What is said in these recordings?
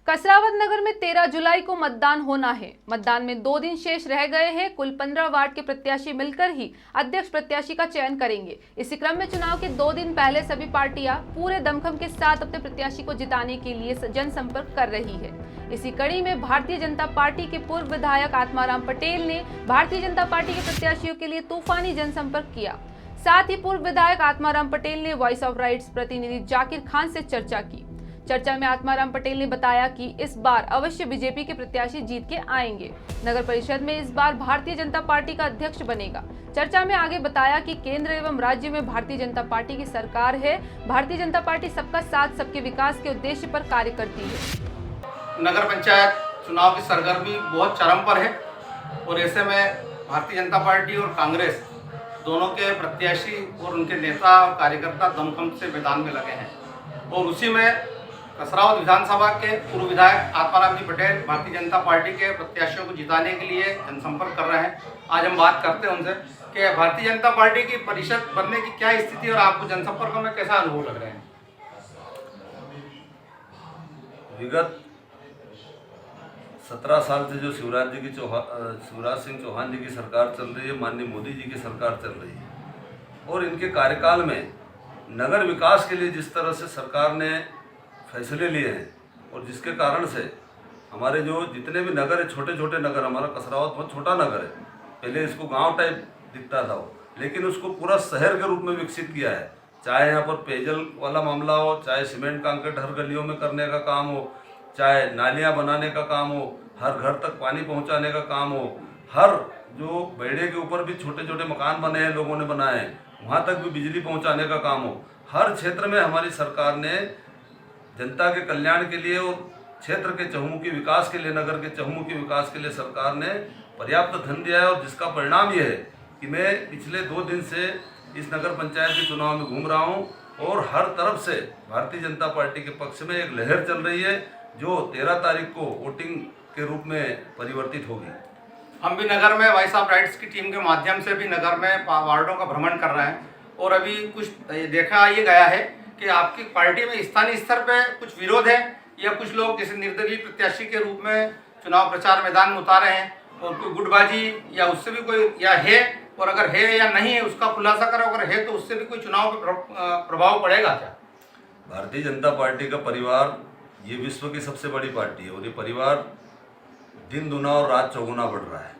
कसरावत नगर में 13 जुलाई को मतदान होना है। मतदान में 2 दिन शेष रह गए हैं। कुल 15 वार्ड के प्रत्याशी मिलकर ही अध्यक्ष प्रत्याशी का चयन करेंगे। इसी क्रम में चुनाव के 2 दिन पहले सभी पार्टियां पूरे दमखम के साथ अपने प्रत्याशी को जिताने के लिए जनसंपर्क कर रही है। इसी कड़ी में भारतीय जनता पार्टी के पूर्व विधायक आत्माराम पटेल ने भारतीय जनता पार्टी के प्रत्याशियों के लिए तूफानी जनसंपर्क किया। साथ ही पूर्व विधायक आत्माराम पटेल ने वॉइस ऑफ राइट्स प्रतिनिधि जाकिर खान से चर्चा की। चर्चा में आत्माराम पटेल ने बताया कि इस बार अवश्य बीजेपी के प्रत्याशी जीत के आएंगे। नगर परिषद में इस बार भारतीय जनता पार्टी का अध्यक्ष बनेगा। चर्चा में आगे बताया कि केंद्र एवं राज्य में भारतीय जनता पार्टी की सरकार है। भारतीय जनता पार्टी सबका साथ सबके विकास के उद्देश्य पर कार्य करती है। नगर पंचायत चुनाव की सरगर्मी बहुत चरम पर है और ऐसे में भारतीय जनता पार्टी और कांग्रेस दोनों के प्रत्याशी और उनके नेता और कार्यकर्ता दमखम से मैदान में लगे हैं और उसी में कसरावत विधानसभा के पूर्व विधायक आत्माराम जी पटेल भारतीय जनता पार्टी के प्रत्याशियों को जिताने के लिए जनसंपर्क कर रहे हैं। आज हम बात करते हैं उनसे कि भारतीय जनता पार्टी की परिषद बनने की क्या स्थिति और आपको जनसंपर्क में कैसा अनुभव लग रहे हैं। विगत 17 साल से जो शिवराज सिंह चौहान जी की सरकार चल रही है, माननीय मोदी जी की सरकार चल रही है और इनके कार्यकाल में नगर विकास के लिए जिस तरह से सरकार ने फैसले लिए हैं और जिसके कारण से हमारे जो जितने भी नगर है, छोटे छोटे नगर, हमारा कसरावत बहुत छोटा नगर है, पहले इसको गांव टाइप दिखता था वो, लेकिन उसको पूरा शहर के रूप में विकसित किया है। चाहे यहाँ पर पेयजल वाला मामला हो, चाहे सीमेंट कंक्रीट हर गलियों में करने का काम हो, चाहे नालियाँ बनाने का काम हो, हर घर तक पानी पहुँचाने का काम हो, हर जो बेड़े के ऊपर भी छोटे छोटे मकान बने हैं, लोगों ने बनाए हैं, वहाँ तक भी बिजली पहुँचाने का काम हो, हर क्षेत्र में हमारी सरकार ने जनता के कल्याण के लिए और क्षेत्र के चहुमुखी विकास के लिए, नगर के चहुमुखी विकास के लिए सरकार ने पर्याप्त धन दिया है। और जिसका परिणाम ये है कि मैं पिछले 2 दिन से इस नगर पंचायत के चुनाव में घूम रहा हूँ और हर तरफ से भारतीय जनता पार्टी के पक्ष में एक लहर चल रही है जो 13 तारीख को वोटिंग के रूप में परिवर्तित होगी। हम भी नगर में वॉइस ऑफ राइट्स की टीम के माध्यम से भी नगर में वार्डों का भ्रमण कर रहे हैं और अभी कुछ देखा ये गया है कि आपकी पार्टी में स्थानीय स्तर पे कुछ विरोध है या कुछ लोग जैसे निर्दलीय प्रत्याशी के रूप में चुनाव प्रचार मैदान में उतारे हैं और कोई गुटबाजी या उससे भी कोई या है, और अगर है या नहीं है उसका खुलासा करो, अगर है तो उससे भी कोई चुनाव पर प्रभाव पड़ेगा क्या। भारतीय जनता पार्टी का परिवार ये विश्व की सबसे बड़ी पार्टी है और ये परिवार दिन दुना और रात चौगुना बढ़ रहा है।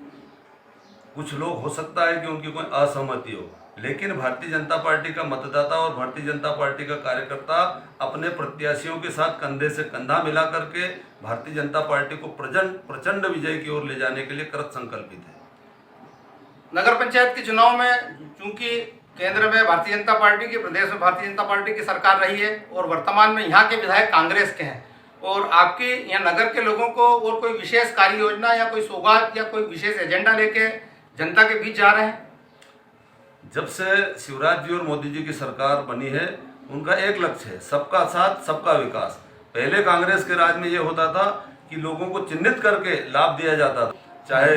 कुछ लोग हो सकता है कि उनकी कोई असहमति हो, लेकिन भारतीय जनता पार्टी का मतदाता और भारतीय जनता पार्टी का कार्यकर्ता अपने प्रत्याशियों के साथ कंधे से कंधा मिला करके भारतीय जनता पार्टी को प्रचंड विजय की ओर ले जाने के लिए कृत संकल्पित है। नगर पंचायत के चुनाव में चूंकि केंद्र में भारतीय जनता पार्टी की, प्रदेश में भारतीय जनता पार्टी की सरकार रही है और वर्तमान में यहाँ के विधायक कांग्रेस के हैं, और आपके यहाँ नगर के लोगों को और कोई विशेष कार्य योजना या कोई सौगात या कोई विशेष एजेंडा लेके जनता के बीच जा रहे हैं। जब से शिवराज जी और मोदी जी की सरकार बनी है उनका एक लक्ष्य है, सबका साथ सबका विकास। पहले कांग्रेस के राज में ये होता था कि लोगों को चिन्हित करके लाभ दिया जाता था, चाहे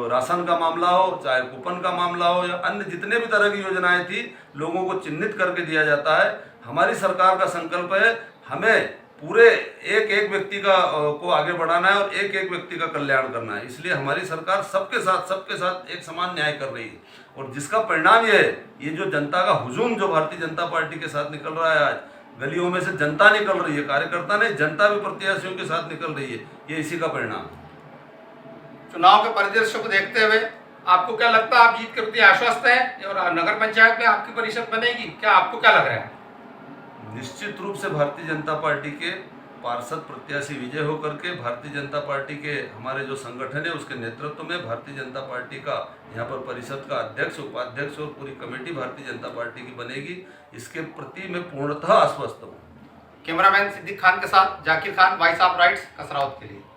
राशन का मामला हो, चाहे कूपन का मामला हो या अन्य जितने भी तरह की योजनाएं थी, लोगों को चिन्हित करके दिया जाता है। हमारी सरकार का संकल्प है हमें पूरे एक व्यक्ति को आगे बढ़ाना है और एक व्यक्ति का कल्याण करना है। इसलिए हमारी सरकार सबके साथ एक समान न्याय कर रही है और जिसका परिणाम ये है, ये जो जनता का हुजूम जो भारतीय जनता पार्टी के साथ निकल रहा है, आज गलियों में से जनता निकल रही है, कार्यकर्ता नहीं, जनता भी प्रत्याशियों के साथ निकल रही है, ये इसी का परिणाम है। चुनाव के परिदृश्य को देखते हुए आपको क्या लगता है, आप जीत के प्रति आश्वस्त हैं और नगर पंचायत में आपकी परिषद बनेगी, क्या आपको क्या लग रहा है। निश्चित रूप से भारतीय जनता पार्टी के पार्षद प्रत्याशी विजय होकर के भारतीय जनता पार्टी के हमारे जो संगठन है उसके नेतृत्व में भारतीय जनता पार्टी का यहाँ पर परिषद का अध्यक्ष, उपाध्यक्ष और पूरी कमेटी भारतीय जनता पार्टी की बनेगी, इसके प्रति मैं पूर्णतः आश्वस्त हूँ। कैमरामैन सिद्दीक खान के साथ Zakir Khan, voice of rights, Kasrawad के लिए।